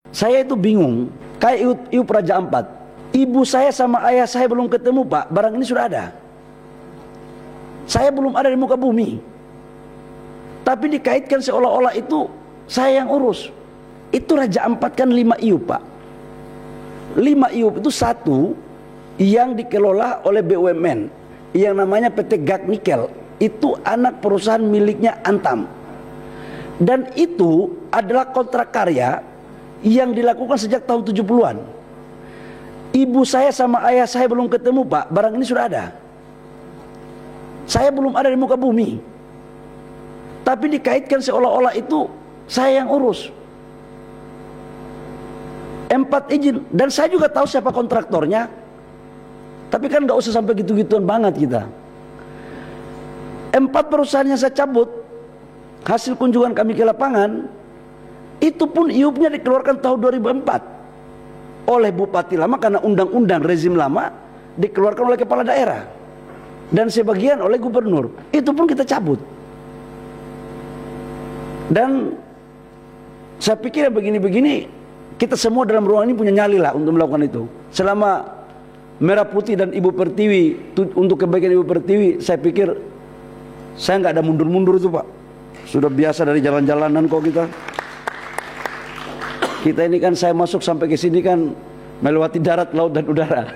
Saya itu bingung, kayak Iup Raja Ampat. Ibu saya sama ayah saya belum ketemu, Pak. Barang ini sudah ada. Saya belum ada di muka bumi. Tapi dikaitkan seolah-olah itu saya yang urus. Itu Raja Ampat kan 5 Iup, Pak. 5 Iup itu satu yang dikelola oleh BUMN yang namanya PT Gag Nikel. Itu anak perusahaan miliknya Antam. Dan itu adalah kontrak karya yang dilakukan sejak tahun 70-an. Ibu saya sama ayah saya belum ketemu, Pak. Barang ini sudah ada. Saya belum ada di muka bumi. Tapi dikaitkan seolah-olah itu saya yang urus. 4 izin. Dan saya juga tahu siapa kontraktornya. Tapi kan gak usah sampai gitu-gituan banget kita. 4 perusahaan yang saya cabut hasil kunjungan kami ke lapangan, itu pun iupnya dikeluarkan tahun 2004 oleh bupati lama karena undang-undang rezim lama dikeluarkan oleh kepala daerah dan sebagian oleh gubernur. Itu pun kita cabut. Dan saya pikir begini-begini kita semua dalam ruangan ini punya nyali lah untuk melakukan itu. Selama Merah Putih dan Ibu Pertiwi untuk kebaikan Ibu Pertiwi, saya pikir saya nggak ada mundur-mundur itu, Pak. Sudah biasa dari jalan-jalanan kok kita. Kita ini kan saya masuk sampai ke sini kan melewati darat, laut dan udara.